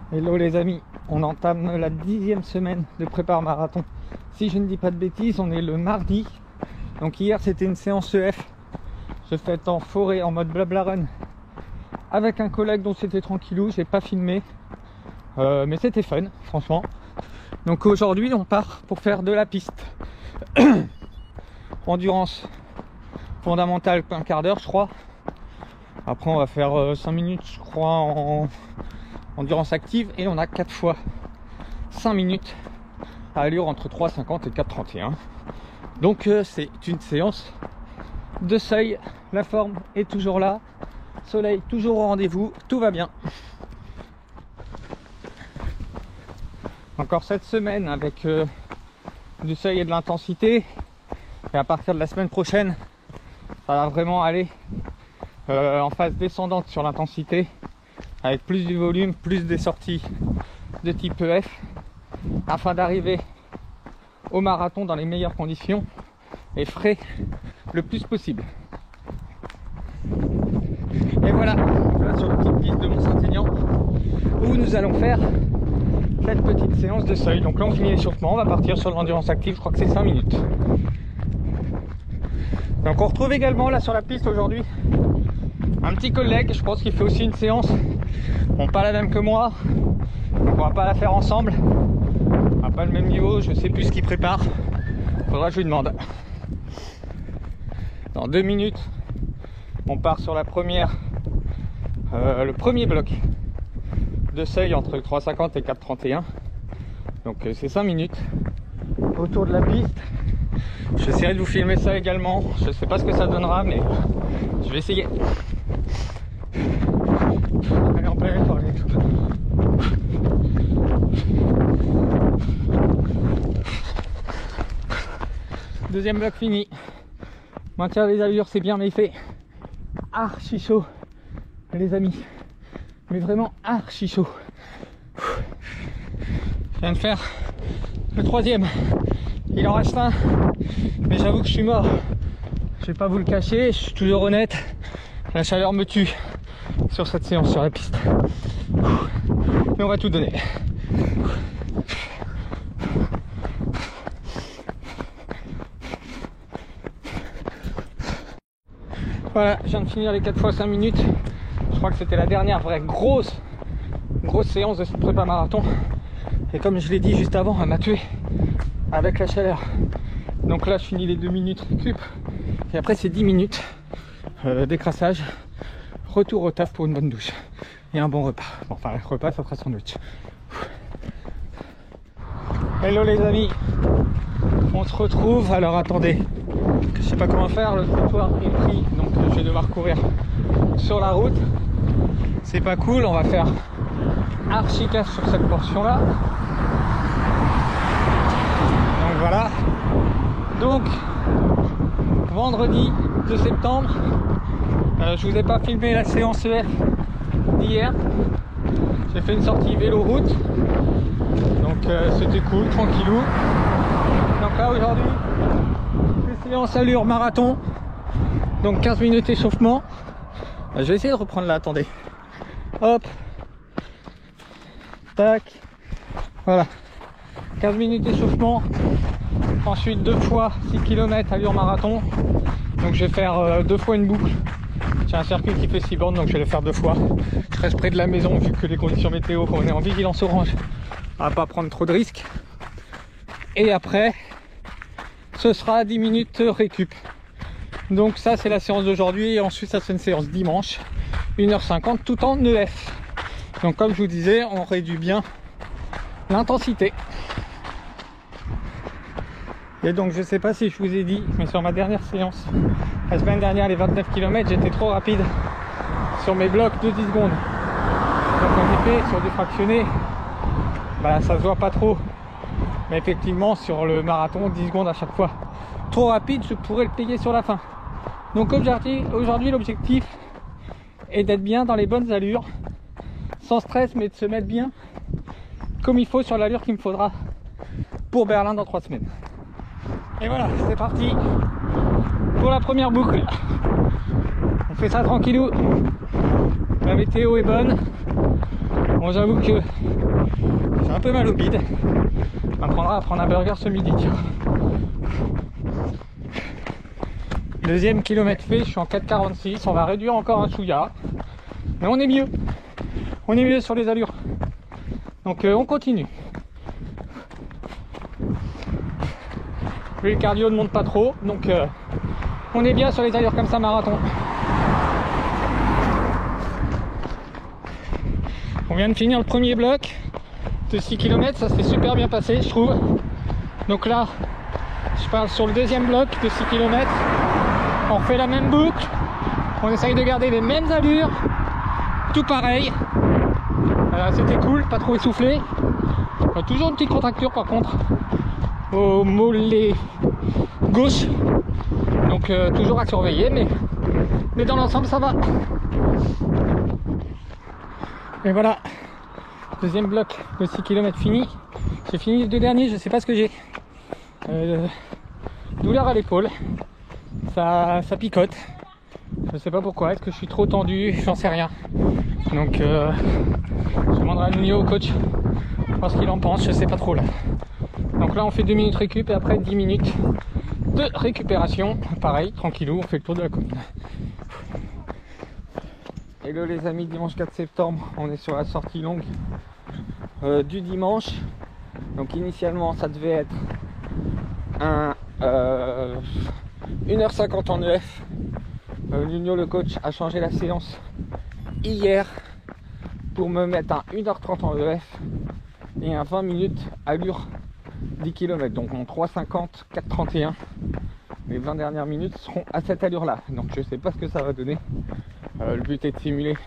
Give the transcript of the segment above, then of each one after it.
Hello les amis, on entame la 10e semaine de prépare marathon. Si je ne dis pas de bêtises, on est le mardi. Donc hier c'était une séance EF. Je faite en forêt en mode blabla run avec un collègue dont c'était tranquillou, j'ai pas filmé. Mais c'était fun, franchement. Donc aujourd'hui on part pour faire de la piste. Endurance fondamentale, un quart d'heure je crois. Après on va faire 5 minutes je crois en endurance active et on a 4 fois 5 minutes à allure entre 3,50 et 4,31. Donc c'est une séance de seuil, la forme est toujours là, soleil toujours au rendez-vous, tout va bien. Encore cette semaine avec du seuil et de l'intensité, et à partir de la semaine prochaine ça va vraiment aller en phase descendante sur l'intensité, avec plus du volume, plus des sorties de type EF, afin d'arriver au marathon dans les meilleures conditions et frais le plus possible. Et voilà, sur la petite piste de Mont-Saint-Aignan où nous allons faire cette petite séance de seuil. Donc là on finit l'échauffement, on va partir sur l'endurance active, je crois que c'est 5 minutes. Donc on retrouve également là sur la piste aujourd'hui un petit collègue, je pense qu'il fait aussi une séance. Bon, pas la même que moi, donc on va pas la faire ensemble. On n'a pas le même niveau, je sais plus ce qu'il prépare. Faudra que je lui demande. Dans 2 minutes, on part sur la première, le premier bloc de seuil entre 3,50 et 4,31. Donc c'est 5 minutes autour de la piste. J'essaierai de vous filmer ça également. Je sais pas ce que ça donnera, mais je vais essayer. Allez, en plein effort, les gars. Deuxième bloc fini. Maintien les allures, c'est bien, mais il fait archi chaud, les amis. Mais vraiment archi chaud. Je viens de faire le troisième. Il en reste un, mais j'avoue que je suis mort. Je vais pas vous le cacher, je suis toujours honnête. La chaleur me tue sur cette séance sur la piste. Mais on va tout donner. Voilà, je viens de finir les 4 fois 5 minutes. Je crois que c'était la dernière vraie grosse séance de cette prépa marathon. Et comme je l'ai dit juste avant, elle m'a tué avec la chaleur. Donc là je finis les 2 minutes récup. Et après c'est 10 minutes d'écrassage. Retour au taf pour une bonne douche. Et un bon repas. Bon, enfin le repas ça sera sandwich. Hello les amis. On se retrouve. Alors attendez. Je sais pas comment faire, le trottoir est pris. Donc je vais devoir courir sur la route. C'est pas cool, on va faire archi casse sur cette portion là. Donc voilà. Donc vendredi 2 septembre, je vous ai pas filmé la séance EF d'hier. J'ai fait une sortie vélo-route. Donc c'était cool, tranquillou. Donc là aujourd'hui, c'est séance allure marathon. Donc 15 minutes échauffement. Je vais essayer de reprendre là, attendez. Hop. Tac. Voilà. 15 minutes d'échauffement. Ensuite 2 fois 6 km allure marathon. Donc je vais faire 2 fois une boucle. J'ai un circuit qui fait 6 bornes, donc je vais le faire 2 fois. Je reste près de la maison vu que les conditions météo, quand on est en vigilance orange, on va pas prendre trop de risques. Et après, ce sera 10 minutes récup. Donc ça c'est la séance d'aujourd'hui. Et ensuite ça c'est une séance dimanche, 1h50 tout en EF. Donc comme je vous disais, on réduit bien l'intensité. Et donc je sais pas si je vous ai dit, mais sur ma dernière séance la semaine dernière, les 29 km, j'étais trop rapide sur mes blocs de 10 secondes. Donc en effet sur des fractionnés, bah, ça se voit pas trop. Mais effectivement sur le marathon, 10 secondes à chaque fois. Trop rapide, je pourrais le payer sur la fin. Donc aujourd'hui l'objectif est d'être bien dans les bonnes allures, sans stress, mais de se mettre bien comme il faut sur l'allure qu'il me faudra pour Berlin dans 3 semaines. Et voilà, c'est parti pour la première boucle. On fait ça tranquillou. La météo est bonne. Bon, j'avoue que j'ai un peu mal au bide. On apprendra à prendre un burger ce midi, tiens. Deuxième kilomètre fait, je suis en 4,46. On va réduire encore un chouïa. Mais on est mieux. On est mieux sur les allures. Donc on continue. Le cardio ne monte pas trop. Donc on est bien sur les allures comme ça, marathon. On vient de finir le premier bloc de 6 km. Ça s'est super bien passé, je trouve. Donc là, je parle sur le deuxième bloc de 6 km. On refait la même boucle, on essaye de garder les mêmes allures, tout pareil. C'était cool, pas trop essoufflé. Toujours une petite contracture par contre au mollet gauche, donc toujours à surveiller, mais dans l'ensemble ça va. Et voilà, deuxième bloc de 6 km fini. J'ai fini les deux derniers, je sais pas ce que j'ai. Douleur à l'épaule. Ça picote, je sais pas pourquoi, est-ce que je suis trop tendu, j'en sais rien. Donc je demanderai à Nuno, au coach, voir ce qu'il en pense, je sais pas trop là. Donc là on fait 2 minutes récup et après 10 minutes de récupération, pareil, tranquillou, on fait le tour de la commune. Hello les amis, dimanche 4 septembre, on est sur la sortie longue du dimanche. Donc initialement ça devait être un 1h50 en EF. Nuno le coach a changé la séance hier pour me mettre un 1h30 en EF et un 20 minutes allure 10 km. Donc mon 3,50, 4,31. Les 20 dernières minutes seront à cette allure là. Donc je sais pas ce que ça va donner. Le but est de simuler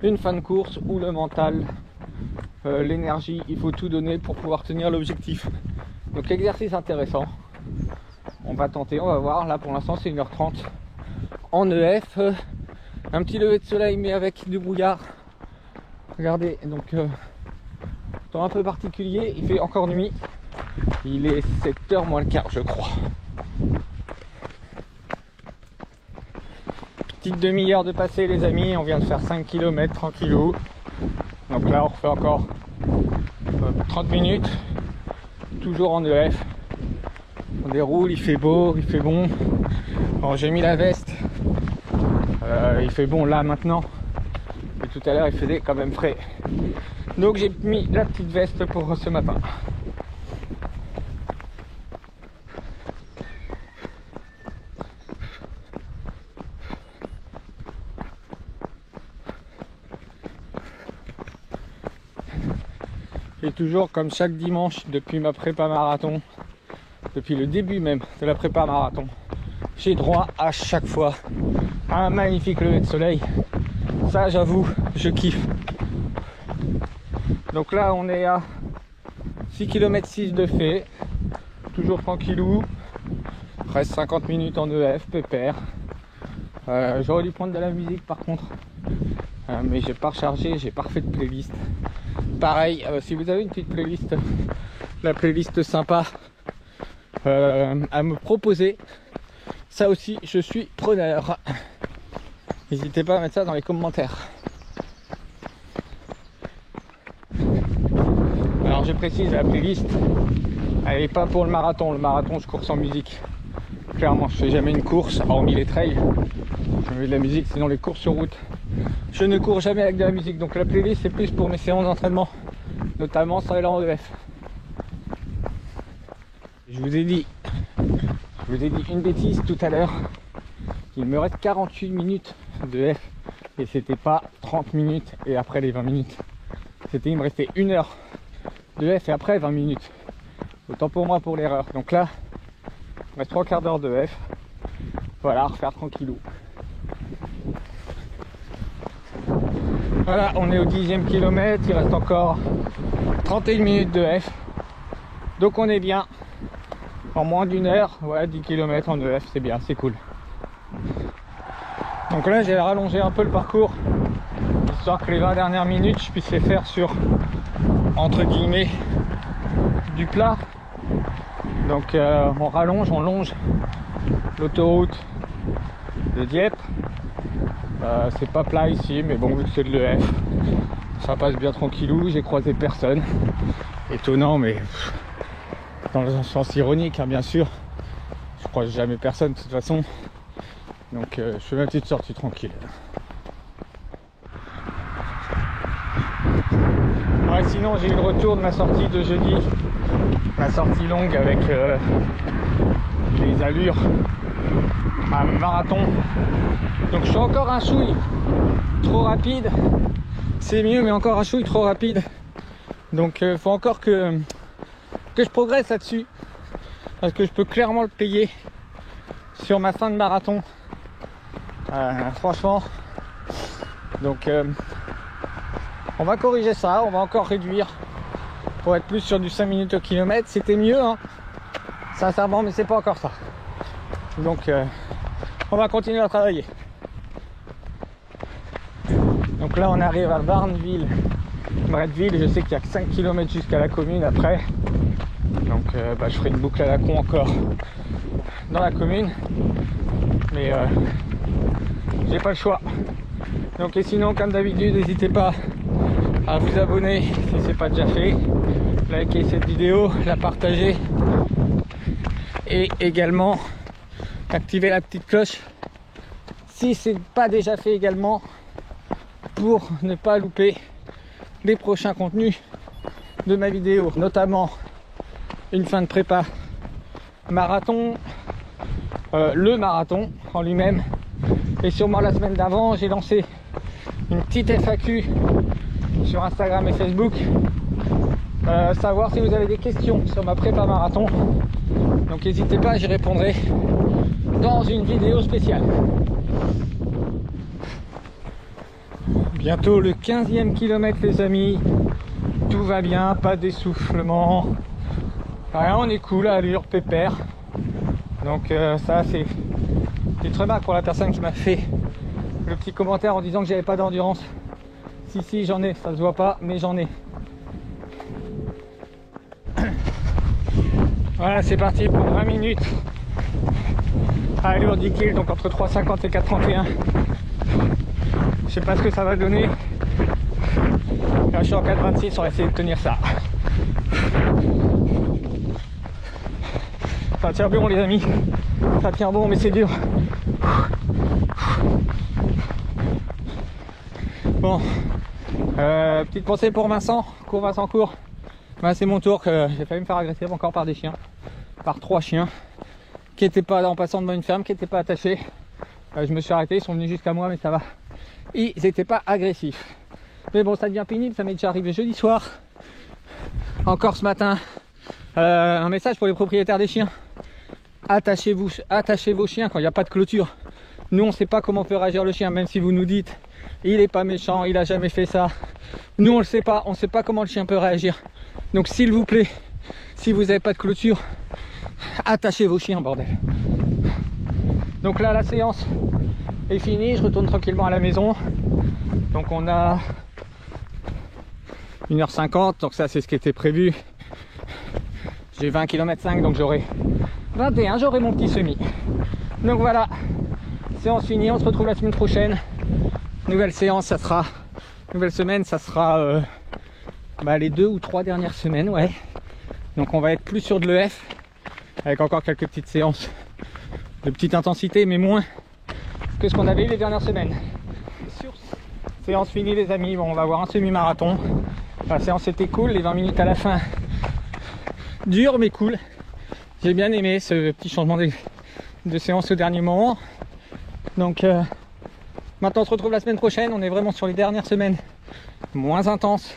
une fin de course où le mental, l'énergie, il faut tout donner pour pouvoir tenir l'objectif. Donc exercice intéressant. On va tenter, on va voir. Là pour l'instant c'est 1h30 en EF. Un petit lever de soleil mais avec du brouillard. Regardez, donc temps un peu particulier, il fait encore nuit. Il est 7h moins le quart je crois. Petite demi-heure de passé les amis, on vient de faire 5 km tranquillou. Donc là on refait encore 30 minutes. Toujours en EF. On déroule, il fait beau, il fait bon. Bon, j'ai mis la veste. Il fait bon là maintenant. Mais tout à l'heure il faisait quand même frais. Donc j'ai mis la petite veste pour ce matin. Et toujours comme chaque dimanche depuis ma prépa marathon, depuis le début même de la prépa marathon, j'ai droit à chaque fois à un magnifique lever de soleil. Ça j'avoue, je kiffe. Donc là on est à 6 km 6 de fait, toujours tranquillou, reste 50 minutes en EF, pépère. J'aurais dû prendre de la musique par contre, mais j'ai pas rechargé, j'ai pas refait de playlist. Pareil, si vous avez une petite playlist, la playlist sympa à me proposer, ça aussi je suis preneur. N'hésitez pas à mettre ça dans les commentaires. Alors je précise, la playlist elle n'est pas pour le marathon je cours sans musique. Clairement je fais jamais une course hormis les trails, je mets de la musique, sinon les courses sur route je ne cours jamais avec de la musique. Donc la playlist c'est plus pour mes séances d'entraînement, notamment sur les en EF. Je vous ai dit une bêtise tout à l'heure. Il me reste 48 minutes de F et c'était pas 30 minutes et après les 20 minutes. Il me restait 1 heure de F et après 20 minutes. Autant pour moi pour l'erreur. Donc là, il me reste 3 quarts d'heure de F. Voilà, refaire tranquillou. Voilà, on est au 10e kilomètre, il reste encore 31 minutes de F. Donc on est bien. En moins d'une heure, ouais, 10 km en EF, c'est bien, c'est cool. Donc là, j'ai rallongé un peu le parcours, histoire que les 20 dernières minutes, je puisse les faire sur, entre guillemets, du plat. Donc on rallonge, on longe l'autoroute de Dieppe. C'est pas plat ici, mais bon, vu que c'est de l'EF, Ça passe bien tranquillou, j'ai croisé personne. Étonnant, mais dans le sens ironique, hein, bien sûr. Je croise jamais personne de toute façon. Donc je fais ma petite sortie tranquille. Ouais, sinon j'ai eu le retour de ma sortie de jeudi. Ma sortie longue avec les allures à marathon. Donc je suis encore un chouille trop rapide. C'est mieux, mais encore un chouille trop rapide. Donc faut encore que je progresse là-dessus. Parce que je peux clairement le payer sur ma fin de marathon. Franchement. Donc on va corriger ça, on va encore réduire pour être plus sur du 5 minutes au kilomètre. C'était mieux, hein, sincèrement, mais c'est pas encore ça. Donc on va continuer à travailler. Donc là on arrive à Barneville, Bretteville. Je sais qu'il y a que 5 km jusqu'à la commune après. Donc je ferai une boucle à la con encore dans la commune. Mais j'ai pas le choix. Donc et sinon, comme d'habitude, n'hésitez pas à vous abonner si c'est pas déjà fait, liker cette vidéo, la partager et également activer la petite cloche si c'est pas déjà fait également, pour ne pas louper les prochains contenus de ma vidéo, notamment une fin de prépa marathon, le marathon en lui-même, et sûrement la semaine d'avant j'ai lancé une petite FAQ sur Instagram et Facebook, savoir si vous avez des questions sur ma prépa marathon. Donc n'hésitez pas, j'y répondrai dans une vidéo spéciale. Bientôt le 15e kilomètre les amis, tout va bien, pas d'essoufflement, rien, on est cool à allure pépère. Donc ça c'est petite remarque pour la personne qui m'a fait le petit commentaire en disant que j'avais pas d'endurance. Si j'en ai, ça se voit pas, mais j'en ai. Voilà, c'est parti pour 20 minutes à allure 10 kg, donc entre 3,50 et 4,31. Je sais pas ce que ça va donner. Là je suis en 4,26, on va essayer de tenir ça. Ça tient bon les amis, ça tient bon mais c'est dur. Bon, petite pensée pour Vincent, Vincent Court. Ben, c'est mon tour, que j'ai failli me faire agresser encore par des chiens, par 3 chiens qui n'étaient pas en passant devant une ferme, qui n'étaient pas attachés. Je me suis arrêté, ils sont venus jusqu'à moi mais ça va. Ils n'étaient pas agressifs. Mais bon, ça devient pénible, ça m'est déjà arrivé jeudi soir. Encore ce matin, un message pour les propriétaires des chiens. Attachez vos chiens quand il n'y a pas de clôture. Nous on ne sait pas comment peut réagir le chien, même si vous nous dites il est pas méchant, il a jamais fait ça. Nous on le sait pas, on ne sait pas comment le chien peut réagir. Donc s'il vous plaît, si vous n'avez pas de clôture, attachez vos chiens bordel. Donc là la séance est finie, je retourne tranquillement à la maison. Donc on a 1h50, donc ça c'est ce qui était prévu. J'ai 20 km 5, donc j'aurai 21, j'aurai mon petit semi. Donc voilà, séance finie, on se retrouve la semaine prochaine. Nouvelle séance, ça sera, nouvelle semaine, ça sera les 2 ou 3 dernières semaines, ouais. Donc on va être plus sur de l'EF, avec encore quelques petites séances de petite intensité, mais moins que ce qu'on avait eu les dernières semaines. Séance finie les amis, bon, on va avoir un semi-marathon. La séance était cool, les 20 minutes à la fin, dur mais cool. J'ai bien aimé ce petit changement de séance au dernier moment. Donc maintenant on se retrouve la semaine prochaine, on est vraiment sur les dernières semaines moins intenses,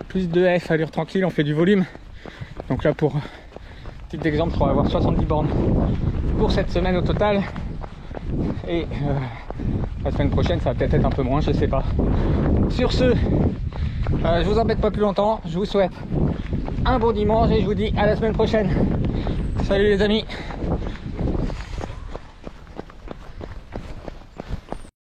plus de F, allure tranquille, on fait du volume. Donc là pour titre d'exemple, on va avoir 70 bornes pour cette semaine au total. Et la semaine prochaine ça va peut-être être un peu moins, je sais pas. Sur ce, je vous embête pas plus longtemps, je vous souhaite un bon dimanche et je vous dis à la semaine prochaine. Salut les amis.